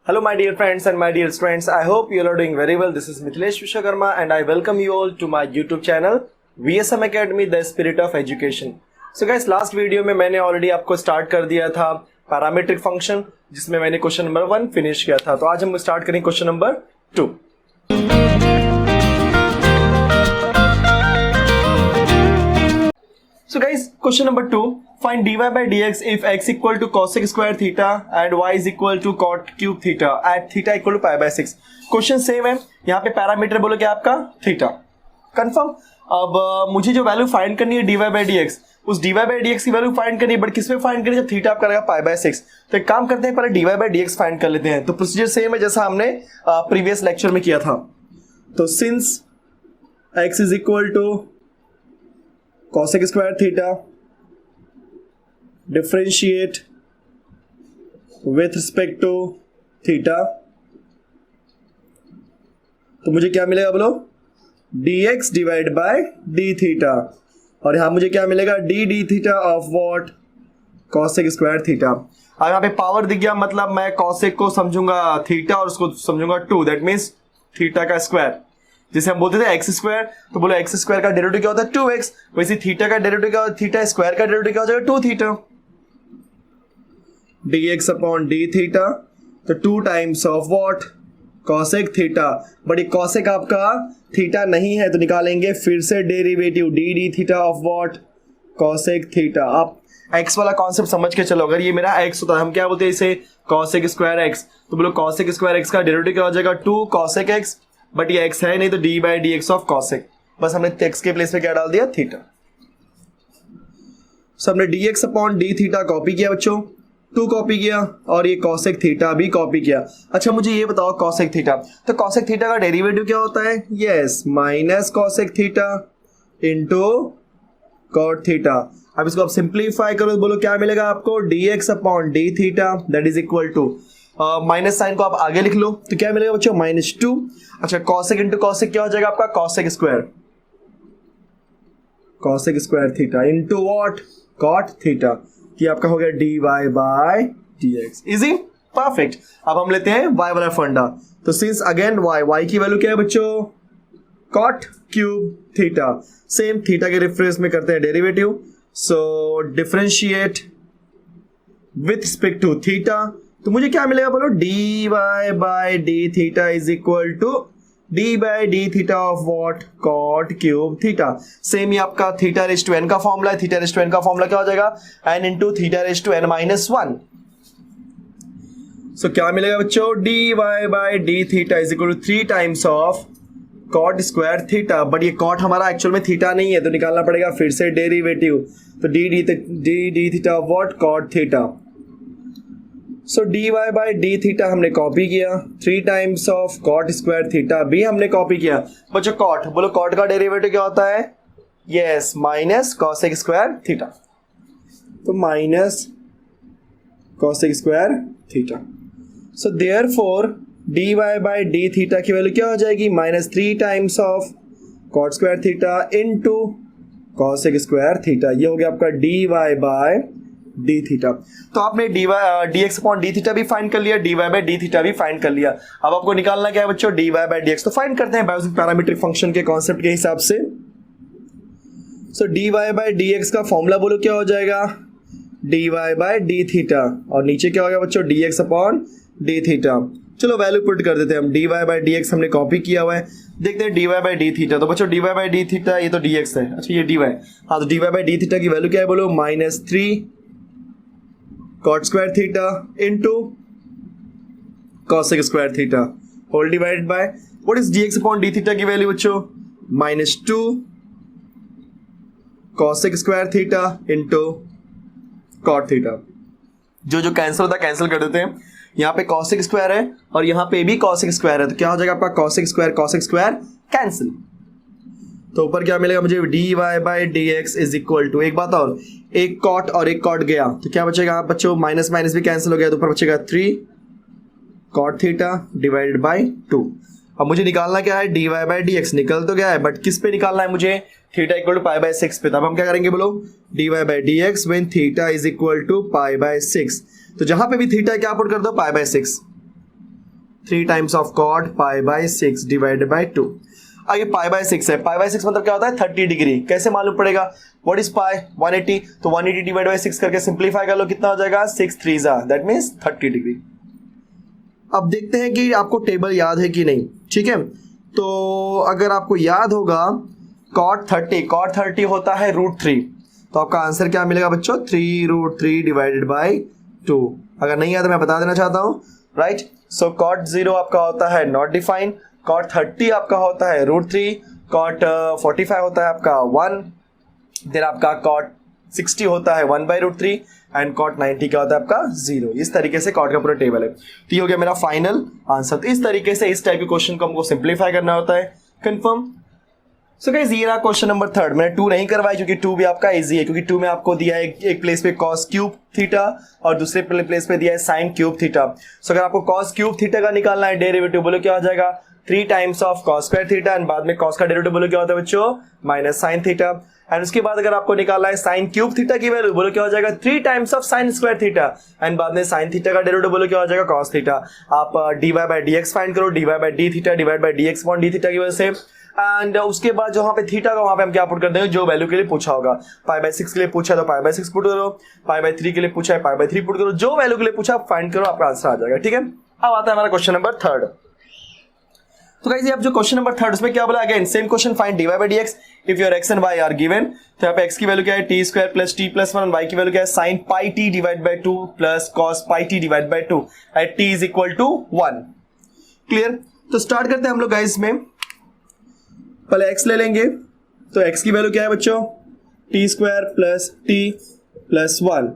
Hello my dear friends and my dear students, I hope you all are doing very well. This is Mithilesh Vishwakarma and I welcome you all to my YouTube channel VSM Academy The Spirit of Education. So guys, last video में मैंने already आपको start कर दिया था parametric function, जिसमें मैंने question number 1 finish किया था. तो आज हम स्टार्ट करेंगे question number 2. So guys, question number 2. Find dy by dx if x equal to cosec square theta and y is equal to cot cube theta at theta equal to pi by 6. Question same है. यहाँ पे parameter बोलो क्या आपका theta. Confirm. अब मुझे जो value find करनी है dy by dx, उस dy by dx की वैल्यू फाइंड करनी है, बट किसमें फाइंड करनी है? जब थीटा आपका रहेगा पाई बाय 6. तो एक काम करते हैं, पहले dy by dx फाइंड कर लेते हैं. तो प्रोसीजर सेम है जैसा हमने प्रीवियस लेक्चर में किया था. तो since x is equal to cosec square theta, differentiate with respect to theta, तो मुझे क्या मिलेगा बोलो? dx divide by d theta. और यहां मुझे क्या मिलेगा? d theta of what? cosec square theta. अब यहां पे पावर दिख गया, मतलब मैं cosec को समझूंगा थीटा और उसको समझूंगा 2. दैट मीन्स थीटा का स्क्वायर. जैसे हम बोलते थे एक्स स्क्वायर, तो बोलो एक्स स्क्वायर का डेरिवेटिव क्या होता है? 2x. वैसे थीटा का डेरिवेटिव क्या होता है? थीटा स्क्वायर का डेरिवेटिव क्या हो जाएगा? 2 theta. dx upon d theta, तो 2 times of what? cosec theta. But ये cosec आपका थीटा नहीं है, तो निकालेंगे फिर से derivative d theta of what? cosec theta. आप x वाला कॉन्सेप्ट समझ के चलो. अगर ये मेरा x होता है, हम क्या बोलते हैं इसे? cosec square x. तो बोलो cosec स्क्वायर x का डेरिवेटिव क्या हो जाएगा? 2 cosec x. बट ये x है नहीं, तो d by d x of cosec. बस हमने x के प्लेस पे क्या डाल दिया? थीटा. सो हमने dx upon d theta copy किया बच्चों, 2 कॉपी किया, और ये cosec थीटा भी कॉपी किया. अच्छा मुझे ये बताओ cosec थीटा, तो cosec थीटा का डेरिवेटिव क्या होता है? Yes, minus cosec theta into cot theta. अब इसको आप सिंप्लीफाई करो, बोलो क्या मिलेगा आपको? dx upon d theta that is equal to, minus sine को आप आगे लिख लो, तो क्या मिलेगा बच्चों? -2. अच्छा cosec इंटू cosec क्या हो जाएगा आपका? cosec square theta into what? cot theta. कि आपका हो गया dy by dx. Easy, perfect. अब हम लेते हैं y वाला फंडा. तो सिंस अगेन y की वैल्यू क्या है बच्चों? cot cube theta. Same theta के रेफरेंस में करते हैं derivative. So differentiate with respect to theta, तो मुझे क्या मिलेगा बोलो? dy by d theta is equal to d by d theta of what? cot cube theta. Same ही आपका थीटा रेज टू n का फॉर्मूला है. थीटा रेज टू n का फॉर्मूला क्या हो जाएगा? n into theta raise to n minus 1. So क्या मिलेगा बच्चों? dy by d theta is equal to 3 times of cot square theta. But ये cot हमारा एक्चुअल में थीटा नहीं है, तो निकालना पड़ेगा फिर से डेरिवेटिव. तो d theta of what? cot theta. So dy by d theta हमने कॉपी किया, 3 times of cot square theta भी हमने कॉपी किया. बच्चों cot, बोलो cot का डेरिवेटिव क्या होता है? Yes, minus cosec square theta. तो minus cosec square theta. So therefore dy by d theta की वैल्यू क्या हो जाएगी? -3 times of cot square theta into cosec square theta. ये हो गया आपका dy बाय d थीटा. तो आपने dx अपॉन d थीटा भी फाइंड कर लिया, dy बाय d थीटा भी फाइंड कर लिया. अब आपको निकालना क्या है बच्चों? dy by dx. तो फाइंड करते हैं बायोसिक पैरामीट्रिक फंक्शन के कॉन्सेप्ट के हिसाब से. सो dy बाय dx का फॉर्मूला बोलो क्या हो जाएगा? dy बाय d थीटा, और नीचे क्या हो गया बच्चों? dx upon d theta. चलो वैल्यू पुट कर देते हैं हम. dy बाय dx हमने कॉपी किया हुआ है. देखते हैं dy बाय d थीटा. तो बच्चों dy बाय d थीटा, ये तो dx है. अच्छा ये dy. हाँ, तो dy बाय d थीटा की वैल्यू क्या है बोलो? -3 cot square theta into cosec square theta whole divided by what is dx upon d theta की वैल्यू बच्चों? -2 cosec square theta into cot theta. जो कैंसिल होता है कैंसिल कर देते हैं. यहाँ पे cosec स्क्वायर है और यहाँ पे भी cosec स्क्वायर है, तो क्या हो जाएगा आपका? cosec square cancel. तो ऊपर क्या मिलेगा मुझे? dy by dx is equal to, एक बात और, एक cot और एक cot गया, तो क्या बचेगा बच्चों? माइनस माइनस भी कैंसिल हो गया, तो ऊपर बचेगा 3 cot थीटा डिवाइडेड बाय 2. अब मुझे निकालना क्या है? dy by dx. निकल तो गया है, बट किस पे निकालना है मुझे? Theta equal to pi by 6 पे. तब हम क्या करेंगे बोलो? dy by dx when theta is equal to pi by 6. तो जहां पे भी थीटा क्या पुट कर दो? Pi by 6. 3 times of cot pi by 6 divided by 2। आगे पाई बाय 6 है, पाई बाय 6 मतलब क्या होता है 30 डिग्री। कैसे मालूम पड़ेगा? What is pi? 180, तो 180 डिवाइड बाय 6 करके सिंप्लीफाई कर लो, कितना हो जाएगा 6 3 दैट मीन्स 30 डिग्री। अब देखते हैं कि आपको टेबल याद है कि नहीं, ठीक है। तो अगर आपको याद होगा cot 30 होता है √3, तो आपका आंसर क्या मिलेगा बच्चों? 3√3 डिवाइडेड बाय 2। अगर नहीं याद तो मैं बता देना चाहता हूँ, राइट। सो cot 0 आपका होता है नॉट डिफाइंड, cot 30 आपका होता है √3, cot 45 होता है आपका 1, देन आपका cot 60 होता है 1/√3 एंड cot 90 क्या होता है आपका 0। इस तरीके से cot का पूरा टेबल है। तो ये हो गया मेरा फाइनल आंसर। तो इस तरीके से इस टाइप के क्वेश्चन को हमको सिंप्लीफाई करना होता है। कंफर्म? सो गाइस ये रहा क्वेश्चन नंबर 3। मैंने 2 नहीं करवाई क्योंकि 2 भी आपका इजी है, क्योंकि 2 में आपको दिया है एक प्लेस पे cos क्यूब थीटा और दूसरे प्लेस पे दिया है sin क्यूब थीटा। सो अगर आपको cos क्यूब थीटा का निकालना है डेरिवेटिव, बोलो क्या हो जाएगा 3 times of cos square theta and बाद में cos का डेरिवेटिव बोलो क्या होता है बच्चों माइनस sin थीटा। एंड उसके बाद अगर आपको निकालना है sin क्यूब थीटा की वैल्यू, बोलो क्या हो जाएगा 3 times of sin square theta and बाद में sin थीटा का डेरिवेटिव बोलो क्या हो जाएगा cos थीटा। आप dy बाय dx फाइंड करो, dy by d theta divide by dx upon d theta की वजह से। एंड उसके बाद जो वहां पे थीटा का वहां पे हम क्या पुट कर देंगे, जो वैल्यू के लिए पूछा होगा। पाई बाय 6 के लिए पूछा तो पाई बाय 6 पुट करो, पाई बाय 3 के लिए पूछा है पाई बाय 3 पुट करो, जो वैल्यू के लिए पूछा फाइंड करो, आपका आंसर आ जाएगा। ठीक है, अब आता है हमारा क्वेश्चन नंबर 3। तो गाइस अब जो क्वेश्चन नंबर 3 उसमें क्या बोला, again same question, find dy by dx if your x and y are given. तो यहाँ पे x की वैल्यू क्या है t square plus t plus 1, y की वैल्यू क्या है sin pi t divide by 2 plus cos pi t divide by 2 at t is equal to 1। Clear? तो स्टार्ट करते हैं हम लोग गाइस में, पहले x ले लेंगे। तो x की वैल्यू क्या है बच्चों t square plus t plus 1।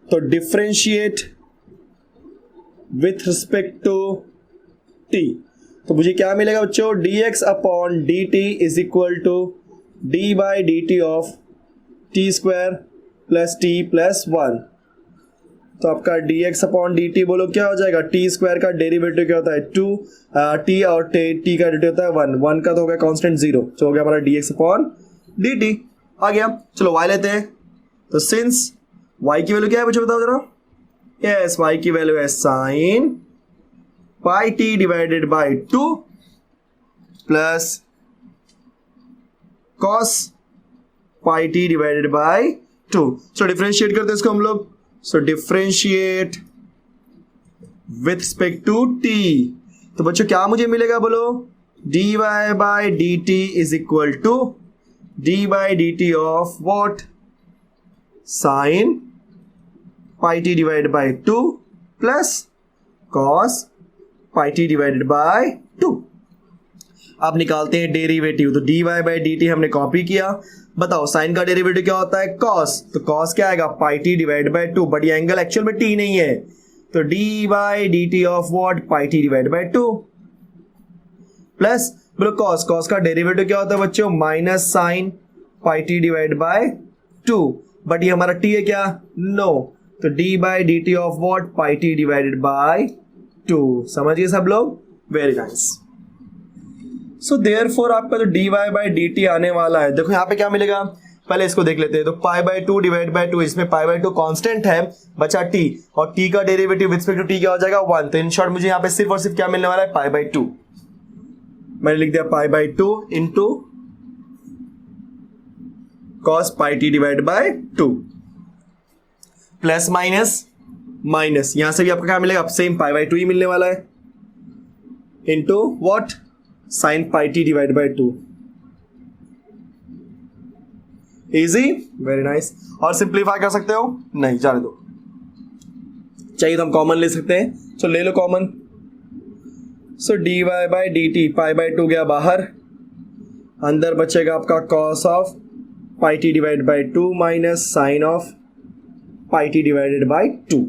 तो differentiate with respect to t, तो मुझे क्या मिलेगा बच्चों dx upon dt is equal to d by dt of t square plus t plus 1। तो आपका dx अपॉन dt बोलो क्या हो जाएगा, t स्क्वायर का डेरिवेटिव क्या होता है 2, t और t का डेरिवेटिव होता है 1 का तो हो गया कांस्टेंट 0, तो हो गया हमारा dx अपॉन dt आ गया। चलो y लेते हैं। तो सिंस y की वैल्यू क्या है बच्चों बताओ जरा। यस, y की वैल्यू है sine pi t divided by 2 plus cos pi t divided by 2। So differentiate करते हैं इसको हम लोग। So differentiate with respect to t, तो बच्चों क्या मुझे मिलेगा बोलो dy by dt is equal to d by dt of what sine pi t divided by 2 plus cos pi t divided by 2। अब निकालते हैं डेरिवेटिव। तो dy बाय dt हमने कॉपी किया। बताओ साइन का डेरिवेटिव क्या होता है cos, तो cos क्या आएगा pi t divide by 2, but ये एंगल एक्चुअल में t नहीं है, तो d by dt of what pi t divide by 2 plus बोलो cos का डेरिवेटिव क्या होता है बच्चों minus sine pi t divide by 2, but ये हमारा t है क्या, नो, तो d by dt of what pi t divided by 2। समझिए सब लोग, वेरी नाइस। सो देयरफॉर आपका जो dy बाय dt आने वाला है, देखो यहाँ पे क्या मिलेगा, पहले इसको देख लेते हैं। तो पाई बाय 2 डिवाइड बाय 2, इसमें पाई बाय 2 कांस्टेंट है, बचा t, और t का derivative with respect to t क्या हो जाएगा 1। तो इन शॉर्ट मुझे यहाँ पे सिर्फ और सिर्फ क्या मिलने वाला है पाई बाय 2। मैंने लिख दिया पाई by 2 into cos pi t divide by 2 plus minus minus, यहां से भी आपका क्या मिलेगा सेम पाई बाय 2 ही मिलने वाला है into what sine pi t divide by 2। Easy, very nice. और सिंप्लीफाई कर सकते हो, नहीं जाने दो, चाहिए तो हम कॉमन ले सकते हैं। सो ले लो common. So dy by dt pi by 2 गया बाहर, अंदर बचेगा आपका cos of pi t divide by 2 minus sine of pi t divided by 2।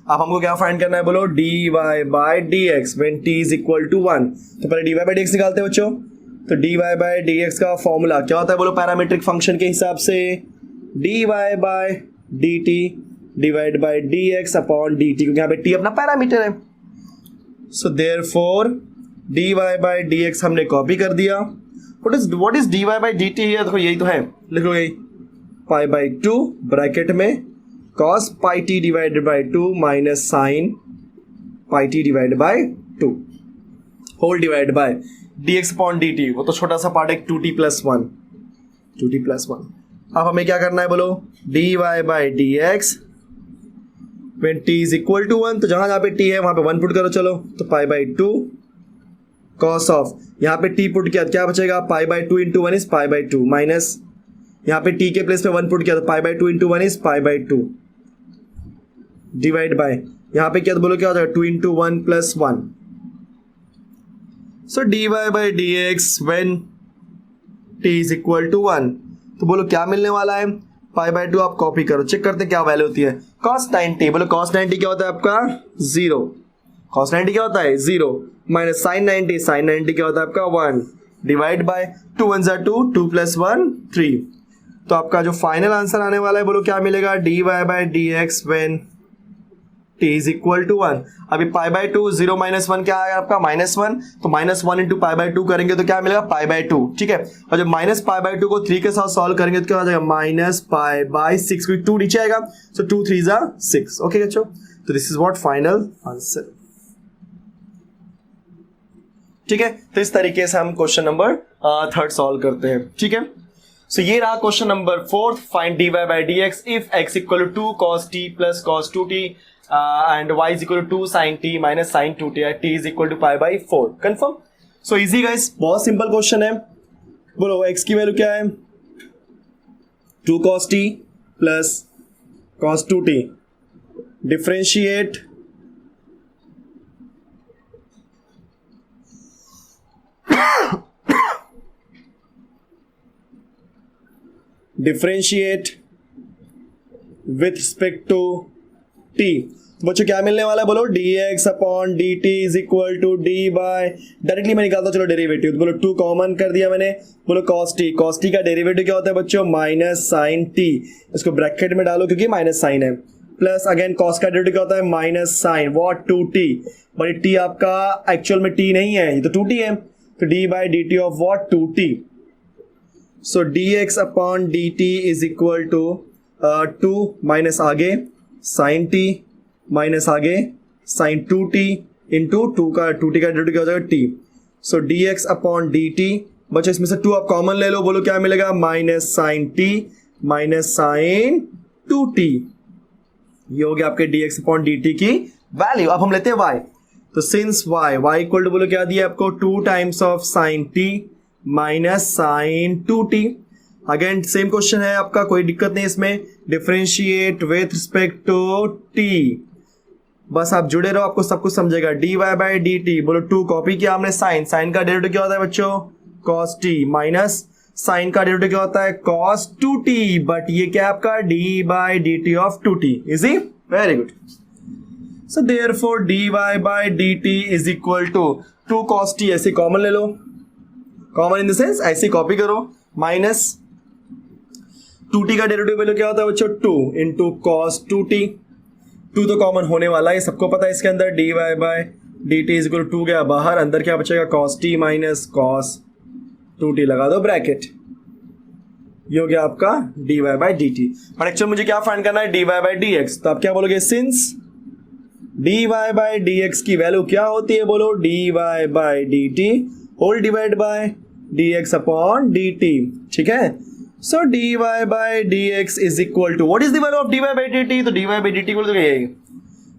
अब हमको क्या फाइंड करना है बोलो dy by dx when t is equal to 1। तो पहले dy बाय dx निकालते हैं बच्चों। तो dy बाय dx का फॉर्मूला क्या होता है बोलो पैरामीट्रिक फंक्शन के हिसाब से dy by dt divide by dx upon dt, क्योंकि यहाँ पे t अपना पैरामीटर है। So therefore dy by dx हमने कॉपी कर दिया। What is dy by dt है, देखो यही तो है, लिख लो यही पाई बाय 2 ब्रैकेट में cos pi t divided by 2 minus sine pi t divided by 2। Whole divide by dx upon dt, वो तो छोटा सा पार्ट है 2t प्लस 1, 2t प्लस 1। अब हमें क्या करना है बोलो, dy by dx when t is equal to 1, तो जहां जहां पे t है वहां पे 1 पुट करो, चलो तो पाई बाई 2 कॉस ऑफ, यहाँ पे t पुट किया क्या बचेगा, pi by 2 into 1 is pi by 2 minus, यहाँ पे t के प्लेस पे 1 पुट किया तो pi by 2 into 1 is pi by 2 divide by, यहाँ पे क्या तो बोलो क्या हो जाएगा 2 into 1 plus 1। So dy by dx when t is equal to 1, तो बोलो क्या मिलने वाला है, पाई बाई 2 आप कॉपी करो, चेक करते क्या वैल्यू होती है, cos 90, बोलो cos 90 क्या होता है आपका 0, cos 90 क्या होता है 0 माइनस sin 90, sin 90 क्या होता है आपका 1 डिवाइड बाय 2 1 जा 2, 2 प्लस 1 3। तो आपका जो फाइनल आंसर आने वाला है बोलो क्या मिलेगा, dy by dx when t is equal to 1। अभी पाई बाई 2 0 माइनस 1 क्या आएगा आपका -1, तो -1 इंटू पाई बाई 2 करेंगे तो क्या मिलेगा पाई बाई 2, ठीक है। और जब माइनस पाई बाई 2 को 3 के साथ सॉल्व करेंगे तो क्या हो जाएगा माइनस पाई बाई 6, क्योंकि 2 नीचे आएगा, सो 2 3 जा 6। ओके बच्चों, तो this is what final answer, ठीक है। तो इस तरीके से हम क्वेश्चन नंबर 3 सॉल्व करते हैं, ठीक है। सो ये रहा question number 4, find dy by dx if x equal to 2 cos t plus cos 2t and y is equal to 2 sin t minus sin 2t and t is equal to pi by 4, confirm। so easy guys, बहुत simple question है। बोलो x की value क्या है 2 cos t plus cos 2t, differentiate differentiate with respect to t, बच्चों क्या मिलने वाला है बोलो dx upon dt is equal to d by, directly मैं निकालता चलो डेरिवेटिव, तो बोलो 2 कॉमन कर दिया मैंने, बोलो cos t का डेरिवेटिव क्या होता है बच्चों माइनस साइन t, इसको ब्रैकेट में डालो क्योंकि माइनस साइन है, प्लस अगेन cos का डेरिवेटिव क्या होता है minus sine what 2t, but t आपका एक्चुअल में t नहीं है, ये तो 2t है, तो d by dt of what 2t, so dx upon dt is equal to 2 minus आगे साइन t माइनस आगे साइन 2t इंटू 2t का डेरिवेटिव क्या हो जाएगा t, so dx upon dt, बच्चों इसमें से 2 आप कॉमन ले लो, बोलो क्या मिलेगा minus sine t minus sine 2t, ये हो गया आपके dx अपॉन dt की वैल्यू। अब हम लेते हैं y, तो सिंस y इक्वल टू बोलो क्या दिया आपको 2 times of sine t minus sine 2t, again same question है आपका, कोई दिक्कत नहीं इसमें, differentiate with respect to t, बस आप जुड़े रहो आपको सब कुछ समझेगा, dy बाई dt, बोलो 2 कॉपी किया हमने, साइन का डेरिवेटिव क्या होता है बच्चों cos t माइनस साइन का डेरिवेटिव क्या होता है cos 2t, बट ये क्या है आपका d by dt of 2t, easy, very good. So therefore dy by dt is equal to 2 cos t, ऐसे कॉमन ले लो, कॉमन इन द सेंस ऐसे कॉपी करो, माइनस 2t का डेरिवेटिव वैल्यू क्या होता है बच्चों 2 इंटू cos 2t, 2 तो कॉमन होने वाला है सबको पता है, इसके अंदर dy by dt is equal to 2 गया बाहर, अंदर क्या बचेगा cos t minus cos 2t, लगा दो ब्रैकेट, ये हो गया आपका dy बाय dt। पर एक्चुअली मुझे क्या फाइंड करना है dy बाय dx, तो आप क्या बोलोगे सिंस dy बाय dx की वैल्यू क्या होती है, बोलो dy by dt whole divide by dx upon dt, ठीक है। So dy by dx is equal to what is the value of dy by dt, तो dy by dt equal to क्या है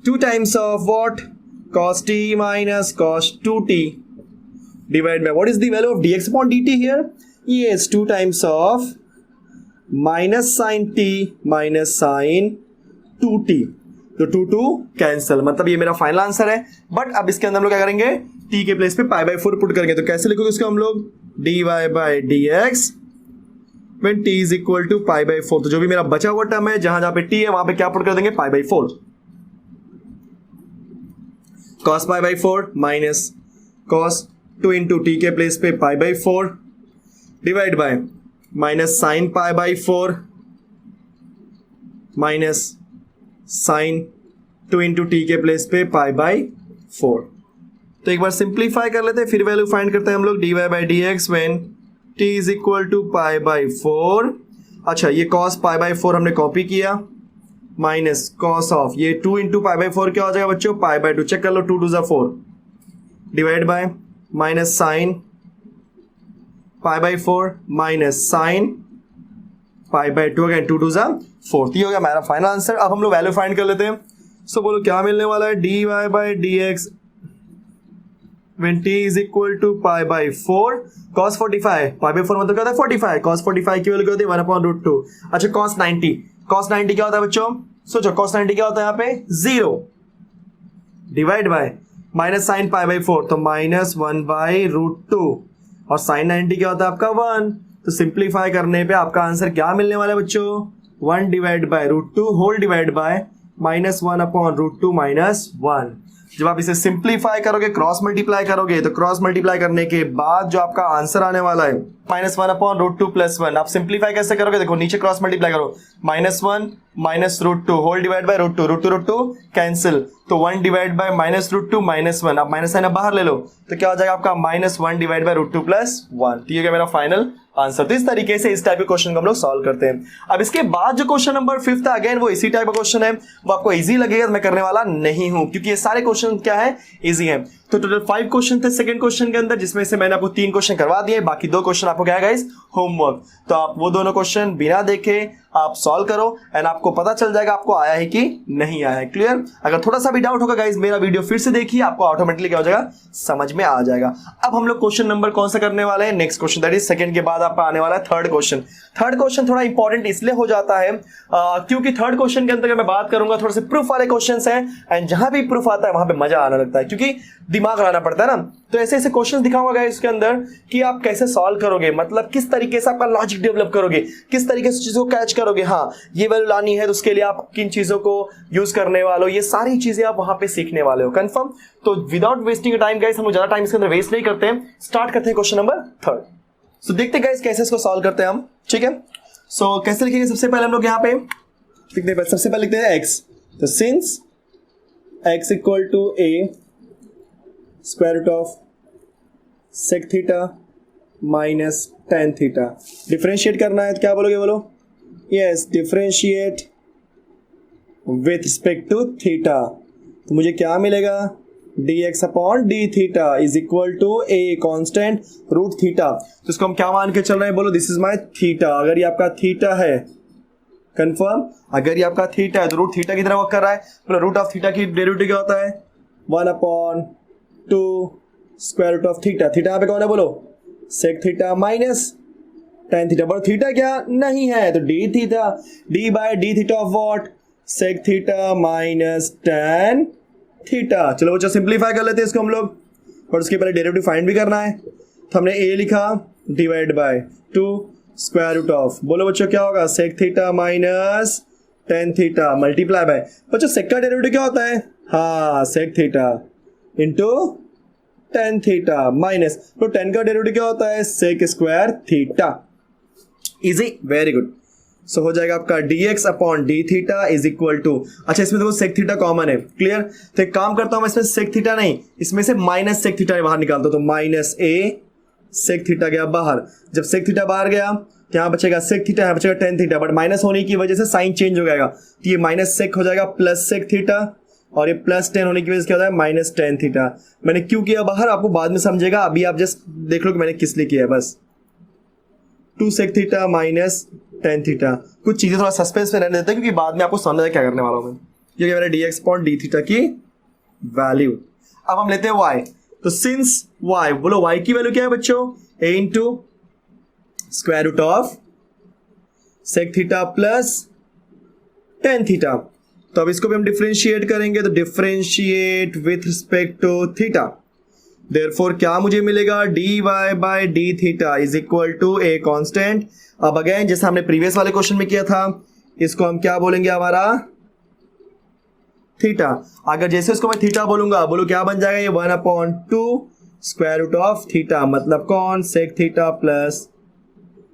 2 times of what cos t minus cos 2t divide by what is the value of dx upon dt here, yes 2 times of minus sin t minus sin 2t, तो 2 cancel, मतलब ये मेरा final answer है। But अब इसके अंदर हम लोग क्या करेंगे t के प्लेस पे पाई बाई 4 पुट करेंगे, तो कैसे लिखोगे उसको हम लोग dy by dx when t is equal to pi by 4, तो जो भी मेरा बचा हुआ टर्म है जहां जहां पे t है वहां पे क्या पुट कर देंगे pi by 4, cos pi by 4 minus cos 2 into t के प्लेस पे pi by 4 divide by minus sine pi by 4 minus sine 2 into t के प्लेस पे पाई बाई 4। तो एक बार सिंप्लीफाई कर लेते हैं, फिर वैल्यू फाइंड करते हैं हम लोग dy by dx when t is equal to pi by 4, अच्छा ये cos पाई बाई 4 हमने कॉपी किया, माइनस cos ऑफ ये 2 इंटू पाई बाई 4 क्या हो जाएगा बच्चों पाई बाई 2, चेक कर लो 2 2 4 divide by minus sine pi by 4 minus sine pi by 2, again 2 2 4। ये हो गया हमारा फाइनल आंसर। अब हम लोग वैल्यू फाइंड कर लेते हैं। सो बोलो क्या मिलने वाला है, d y by d x when t is equal to pi by 4 cos 45, pi by 4 मतलब क्या होता है 45, cos 45 की वैल्यू क्या होती है 1/√2। अच्छा cos 90, cos 90 क्या होता है बच्चों, सोचो cos 90 क्या होता है यहाँ पे 0 divide by minus sine pi by 4 तो -1/√2 और साइन 90 क्या होता है आपका 1। तो सिंप्लीफाई करने पे आपका आंसर क्या मिलने वाला है बच्चों, 1 divide by √2 whole divide by -1/√2 -1। जब आप इसे सिंप्लीफाई करोगे, क्रॉस मल्टीप्लाई करोगे, तो क्रॉस मल्टीप्लाई करने के बाद जो आपका आंसर आने वाला है -1/√2 + 1। आप सिंप्लीफाई कैसे करोगे, देखो नीचे क्रॉस मल्टीप्लाई करो, -1 -√2 होल डिवाइड बाय √2 कैंसिल, तो 1 डिवाइड बाय -√2 -1। आप माइनस साइन बाहर ले लो तो क्या हो जाएगा आपका -1 डिवाइड बाय √2 + 1। ठीक है मेरा फाइनल आंसर। तो इस तरीके से इस टाइप के क्वेश्चन को हम लोग सॉल्व करते हैं। अब इसके बाद जो क्वेश्चन नंबर 5 था, अगेन वो इसी टाइप का क्वेश्चन है, वो आपको इजी लगेगा, मैं करने वाला नहीं हूं क्योंकि ये सारे क्वेश्चन क्या है इजी हैं। तो टोटल 5 क्वेश्चन थे सेकंड क्वेश्चन के अंदर, जिसमें से मैंने आपको 3 क्वेश्चन करवा दिए, बाकी 2 क्वेश्चन आपको क्या है गाइस होमवर्क। तो आप वो दोनों क्वेश्चन बिना देखे आप सॉल्व करो एंड आपको पता चल जाएगा आपको आया है कि नहीं आया है। क्लियर? अगर थोड़ा सा भी डाउट होगा गाइस, मेरा वीडियो फिर से देखिए, आपको ऑटोमेटिकली क्या हो जाएगा समझ में आ जाएगा। अब हम लोग क्वेश्चन नंबर कौन सा करने वाले हैं, next question, that is second के बाद आपका आने वाला है थर्ड क्वेश्चन। थर्ड क्वेश्चन थोड़ा इंपॉर्टेंट इसलिए हो जाता है क्योंकि थर्ड क्वेश्चन के अंदर मैं बात करूंगा थोड़े से प्रूफ वाले क्वेश्चन हैं, एंड जहां भी प्रूफ आता है वहां पे मजा आने लगता है क्योंकि दिमाग लगाना पड़ता है ना। तो ऐसे ऐसे क्वेश्चन दिखाऊंगा गाइस इसके अंदर कि आप कैसे सॉल्व करोगे, मतलब किस तरीके से आपका लॉजिक डेवलप करोगे, किस तरीके से चीजों को कैच करोगे। हाँ ये वैल्यू लानी है तो उसके लिए आप किन चीजों को यूज करने वाले हो, ये सारी चीजें आप वहां पे सीखने वाले हो, कंफर्म। तो विदाउट वेस्टिंग टाइम गाइस, हम ज्यादा टाइम इसके अंदर वेस्ट नहीं करते हैं, स्टार्ट करते हैं क्वेश्चन नंबर थर्ड। सो देखते हैं गाइस कैसे इसको सॉल्व करते हैं हम, ठीक है। सो कैसे लिखेंगे, सबसे पहले हम लोग यहाँ पे लिखते हैं, सबसे पहले लिखते हैं x। तो since x equal to a square root of sec theta minus tan theta, differentiate करना है तो क्या बोलोगे, बोलो yes, differentiate with respect to theta. तो मुझे क्या मिलेगा, dx upon d theta is equal to a constant root theta. तो इसको हम क्या मान के चल रहे हैं, बोलो दिस इज माय थीटा। अगर ये आपका थीटा है, कंफर्म, अगर ये आपका थीटा है तो रूट थीटा की तरह वर्क कर रहा है। बोलो रूट ऑफ थीटा की डेरिवेटिव क्या होता है, 1/2 square root of theta. Theta यहाँ पे कौन है, बोलो sec theta minus tan theta. But theta क्या नहीं है तो d theta, d by d theta of what, sec theta minus tan theta. चलो बच्चों सिंप्लीफाई कर लेते हैं इसको हम लोग, और उसके पहले डेरिवेटिव फाइंड भी करना है। तो हमने a लिखा divide by 2 square root of, बोलो बच्चों क्या होगा, sec theta minus tan theta multiply by, बच्चों सेक का डेरिवेटिव क्या होता है, हाँ sec theta into tan theta minus, तो टेन का डेरिवेटिव क्या होता है, sec square theta. Easy, very good. So हो जाएगा आपका dx upon d theta is equal to, अच्छा इसमें देखो सेक थीटा कॉमन है, क्लियर। तो एक काम करता हूं मैं, इसमें सेक थीटा नहीं, इसमें से माइनस सेक थीटा बाहर निकालता हूं, तो माइनस ए सेक थीटा गया बाहर। जब सेक थीटा बाहर गया तो यहाँ बचेगा सेक थीटा, यहाँ बचेगा टेन थीटा, बट माइनस होने की वजह से साइन चेंज हो जाएगा, तो ये माइनस सेक हो जाएगा प्लस सेक थीटा, और ये प्लस 10 होने की वजह से क्या होता है माइनस टेन थीटा। मैंने क्यों किया बाहर आपको बाद में समझेगा, अभी आप जस्ट देख लो कि मैंने किस लिए किया है बस। 2 sec theta minus tan theta, कुछ चीजें थोड़ा सस्पेंस में रहने देते हैं क्योंकि बाद में आपको समझ क्या करने वाला हूं मैं। ये मेरा dx अपॉन डी थीटा की वैल्यू। अब हम लेते हैं y, तो सिंस y, बोलो y की वैल्यू क्या है बच्चों, a into square root of sec theta plus tan theta. तो अब इसको भी हम डिफरेंशिएट करेंगे, तो differentiate with respect to theta, therefore क्या मुझे मिलेगा, dy by d theta is equal to a constant. अब अगेन जैसे हमने प्रीवियस वाले क्वेश्चन में किया था, इसको हम क्या बोलेंगे, हमारा थीटा। अगर जैसे इसको मैं थीटा बोलूंगा, बोलो क्या बन जाएगा, ये 1/2 स्क्वायर रूट ऑफ थीटा, मतलब कौन, sec theta plus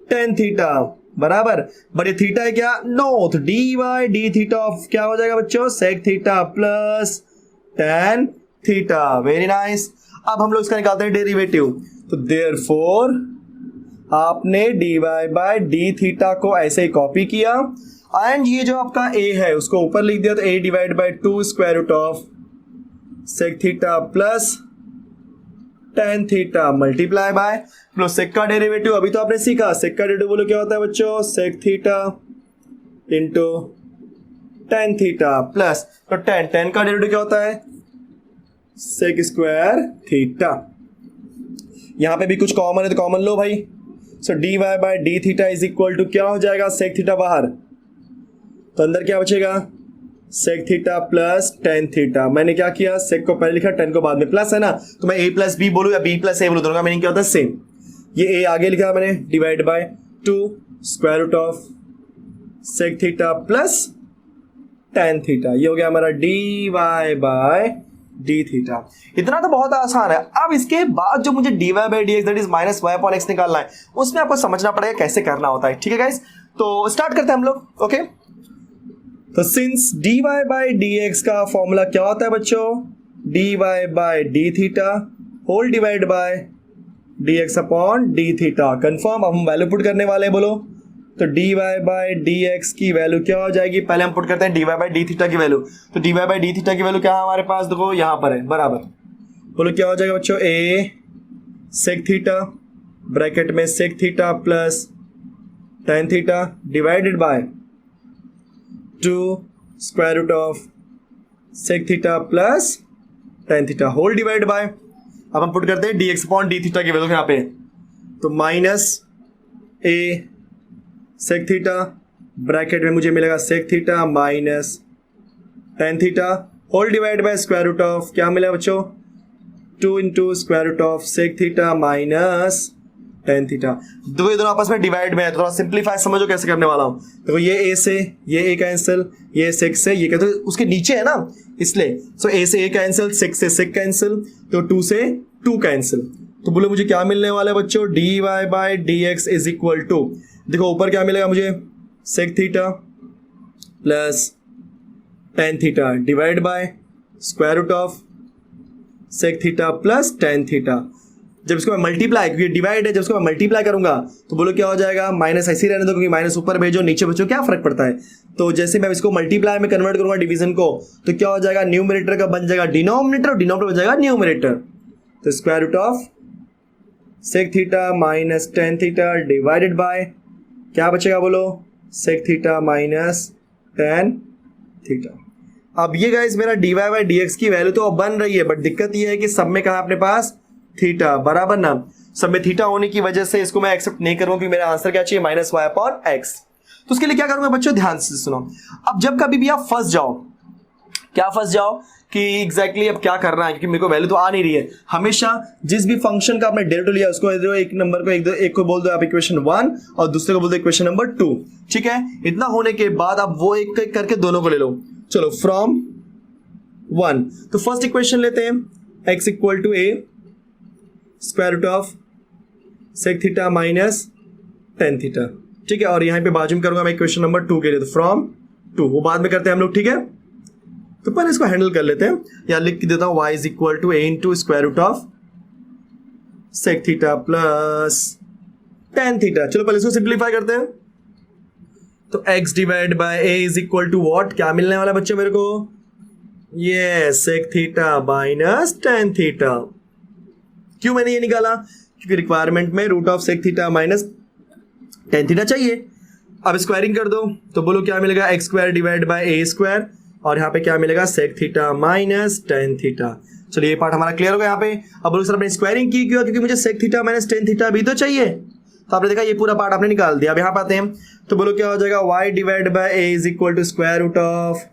tan theta बराबर। बट ये थीटा है क्या, नो, तो d by d theta of क्या हो जाएगा बच्चों, sec theta plus tan theta. Very nice. अब हम लोग इसका निकालते हैं डेरिवेटिव, तो देयरफॉर आपने d y by d theta को ऐसे ही कॉपी किया, एंड ये जो आपका a है उसको ऊपर लिख दिया, तो a divide by 2 square root of sec theta plus tan theta multiply by लो सेक का डेरिवेटिव, अभी तो आपने सीखा सेक का डेरिवेटिव बोलो क्या होता है बच्चों, sec theta into tan theta plus तो tan का डेरिवेटिव क्या होता है, सेक स्क्वायर थीटा। यहां पे भी कुछ कॉमन है तो कॉमन लो भाई। So d y by d theta is equal to क्या हो जाएगा, सेक थीटा बाहर तो अंदर क्या बचेगा, sec theta plus tan theta. मैंने क्या किया, सेक को पहले लिखा tan को बाद में, प्लस है ना तो मैं a प्लस बी बोलूँ या b प्लस ए बोलूँ, दोनों का मीनिंग क्या होता है सेम। ये a आगे लिखा मैंने divide by 2 square root of sec theta plus tan theta, ये हो गया हमारा d y by d theta. इतना तो बहुत आसान है। अब इसके बाद जो मुझे d y by d x that is minus y upon x निकालना है, उसमें आपको समझना पड़ेगा कैसे करना होता है। ठीक है गाइस, तो स्टार्ट करते हैं हम लोग। ओके, तो since d y by d x का फॉर्मूला क्या होता है बच्चों, d y by d theta whole divide by d x upon d theta. Confirm. अब हम वैल्यू पुट करने वाले हैं, बोलो तो d y by d x की वैल्यू क्या हो जाएगी, पहले हम पुट करते हैं d y by d theta की वैल्यू। तो d y by d theta की वैल्यू क्या है हमारे पास, देखो यहाँ पर है बराबर, बोलो क्या हो जाएगा बच्चों, ए सेक थीटा ब्रैकेट में sec theta plus tan theta divided by 2 square root of sec theta plus tan theta whole divide by, अब हम पुट करते हैं d x upon d theta की वैल्यू यहाँ पे, तो minus a sec theta bracket में मुझे मिलेगा sec theta minus tan theta whole divide by square root of क्या मिला बच्चों, 2 into square root of sec theta minus tan theta. देखो ये दोनों आपस में डिवाइड में है, थोड़ा सिंप्लीफाई समझो कैसे करने वाला हूं। देखो ये a से ये a कैंसिल, ये सेक से ये, कहते तो उसके नीचे है ना इसलिए, सो a से a कैंसिल, सेक से सेक कैंसिल, तो 2 से 2 कैंसिल। तो बोलो मुझे क्या मिलने वाला है बच्चों, d y by d x is equal to, देखो ऊपर क्या मिलेगा मुझे, sec theta plus tan theta divide by square root of sec theta plus tan theta. जब इसको मैं मल्टीप्लाई, क्योंकि डिवाइड है, जब इसको मैं मल्टीप्लाई करूंगा तो बोलो क्या हो जाएगा, माइनस ऐसे ही रहने दो क्योंकि माइनस ऊपर भेजो नीचे बच्चों क्या फर्क पड़ता है। तो जैसे मैं इसको मल्टीप्लाई में कन्वर्ट करूंगा डिवीजन को, तो क्या हो जाएगा, न्यूमरेटर का बन जाएगा डिनोमिनेटर और डिनोमिनेटर बन जाएगा न्यूमरेटर। तो square root of sec theta minus tan theta divided by क्या बचेगा बोलो, sec theta minus tan theta. अब ये गाइस मेरा d y by d x की वैल्यू तो अब बन रही है, बट दिक्कत ये है कि सब में कहा अपने पास थीटा बराबर ना, सब में थीटा होने की वजह से इसको मैं एक्सेप्ट नहीं करूंगा क्योंकि मेरा आंसर क्या चाहिए, माइनस वाई अपॉन एक्स। तो उसके लिए क्या करूंगा बच्चों, ध्यान से सुनो। अब जब कभी भी आप फंस जाओ, क्या फंस जाओ कि एग्जैक्टली अब क्या करना है, क्योंकि मेरे को वैल्यू तो आ नहीं रही है, हमेशा जिस भी फंक्शन का आपने डेरिवेटिव लिया उसको एक नंबर को एक को बोल दो आप इक्वेशन 1 और दूसरे को बोल दो इक्वेशन नंबर 2। ठीक है, इतना होने के बाद आप वो एक एक करके दोनों को ले लो। चलो फ्रॉम 1, तो फर्स्ट इक्वेशन लेते हैं, x equal to a square root of sec theta minus tan theta. ठीक है, और यहां पे बाजू में करूंगा मैं इक्वेशन नंबर 2 के लिए, तो फ्रॉम 2 वो बाद में करते हैं हम लोग। ठीक है, तो पहले इसको हैंडल कर लेते हैं, या लिख देता हूं y is equal to a into square root of sec theta plus tan theta. चलो पहले इसको सिंप्लीफाई करते हैं, तो x divide by a is equal to what, क्या मिलने वाला बच्चों मेरे को, ये sec theta minus tan theta. क्यों मैंने ये निकाला, क्योंकि रिक्वायरमेंट में root of sec theta minus tan theta चाहिए। अब स्क्वायरिंग कर दो तो बोलो क्या मिलेगा, x square divide by a square, और यहाँ पे क्या मिलेगा, sec theta minus tan theta. चलिए ये पार्ट हमारा क्लियर हो गया यहाँ पे। अब बोलो सर आपने स्क्वायरिंग की क्यों, क्योंकि मुझे sec theta minus tan theta भी तो चाहिए। तो आपने देखा ये पूरा पार्ट आपने निकाल दिया। अब यहाँ पे आते हैं, तो बोलो क्या हो जाएगा, y divide by a is equal to square root of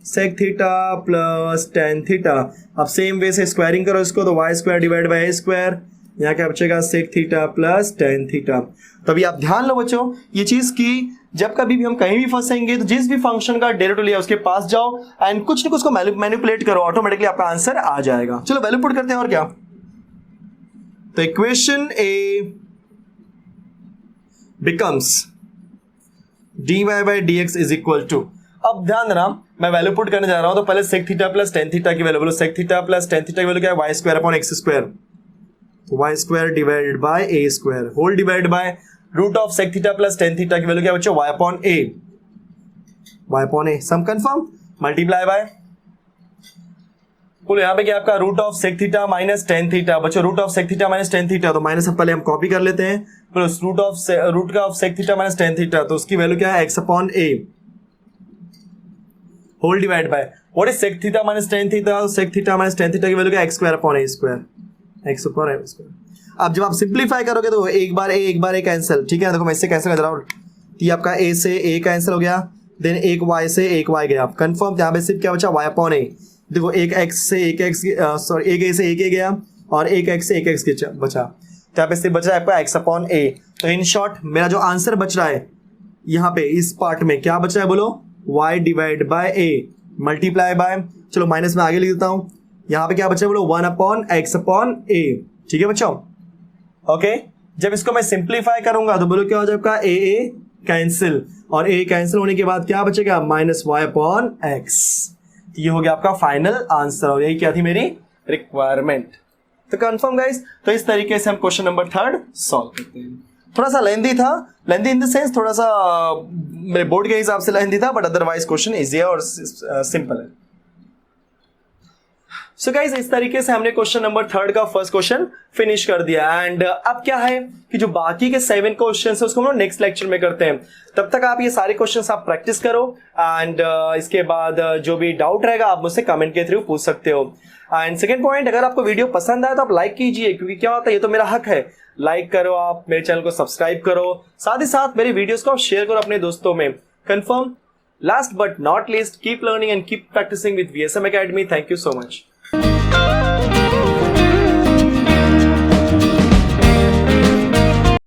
sec theta plus tan theta. अब सेम वे से स्क्वायरिंग करो इसको, तो y square divide by a square, यहाँ क्या बचेगा, sec theta plus tan theta. तो अभी आप ध्यान लो बच्चों ये चीज की, जब कभी भी हम कहीं भी फंसेंगे तो जिस भी फंक्शन का डेरिवेटिव लिया उसके पास जाओ एंड कुछ न कुछ को मैनिपुलेट करो, ऑटोमेटिकली आपका आंसर आ जाएगा। चलो वैल्यू पुट करते हैं और क्या, तो equation a becomes d y by d x is equal to, अब ध्यान देना मैं वैल्यू पुट करने जा रहा हूं, तो पहले sec theta plus tan theta की वैल्यू बोलो, sec theta plus tan theta की वैल्यू क्या है, y square upon x square, तो y square divided by a square whole divide by root of sec theta plus tan theta की value क्या बच्चों, y upon a, some confirm, multiply by बोलो यहाँ पे क्या आपका root of sec theta minus tan theta, बच्चों root of sec theta minus tan theta, तो माइनस पहले हम कॉपी कर लेते हैं, प्लस रूट का of sec theta minus tan theta, तो उसकी वैल्यू क्या है x upon a whole divide by what is sec theta minus tan theta, sec theta minus tan theta की वैल्यू क्या है x square upon a square, x upon a square. अब जब आप सिंप्लीफाई करोगे तो एक बार ए कैंसिल, ठीक है, देखो मैं इससे कैंसिल कर रहा हूँ, तो आपका ए से ए कैंसिल हो गया, देन एक वाई से एक वाई गया, कंफर्म, यहाँ पे सिर्फ क्या बचा वाई अपॉन ए, देखो एक एक्स से एक एक्स, सॉरी एक ए से एक ए गया और एक एक्स से एक एक्स बचा, तो यहाँ पे सिर्फ बच रहा है आपका एक्स अपॉन ए। तो इन शॉर्ट मेरा जो आंसर बच रहा है यहाँ पे इस पार्ट में क्या बच रहा है बोलो, y divide by A multiply by, चलो माइनस में आगे लिख देता हूँ, यहाँ पे क्या बचा है बोलो वन अपॉन एक्स अपॉन ए, ठीक है बच्चों, ओके। जब इसको मैं सिंप्लीफाई करूंगा तो बोलो क्या हो जाएगा, ए कैंसिल, और ए कैंसिल होने के बाद क्या बचेगा माइनस वाई अपॉन एक्स, ये हो गया आपका फाइनल आंसर, और यही क्या थी मेरी रिक्वायरमेंट। तो कंफर्म गाइस, तो इस तरीके से हम क्वेश्चन नंबर 3 सॉल्व करते हैं। थोड़ा सा लेंदी था, लेंदी इन द सेंस थोड़ा सा मेरे बोर्ड के हिसाब से लेंदी था, बट अदरवाइज क्वेश्चन इजी है और सिंपल है। सो गाइस इस तरीके से हमने क्वेश्चन नंबर 3 का फर्स्ट क्वेश्चन फिनिश कर दिया, एंड अब क्या है कि जो बाकी के 7 क्वेश्चंस है उसको हम लोग नेक्स्ट लेक्चर में करते हैं। तब तक आप ये सारे क्वेश्चंस आप प्रैक्टिस करो, एंड इसके बाद जो भी डाउट रहेगा आप मुझसे कमेंट के थ्रू पूछ सकते हो। एंड सेकंड पॉइंट, अगर आपको वीडियो पसंद आए तो आप लाइक कीजिए, क्योंकि क्या होता है ये तो मेरा हक है, लाइक करो, आप मेरे चैनल को सब्सक्राइब करो, साथ ही साथ मेरे वीडियोस को आप शेयर करो अपने दोस्तों में। Confirm, last but not least, keep learning and keep practising with VSM Academy। Thank you so much.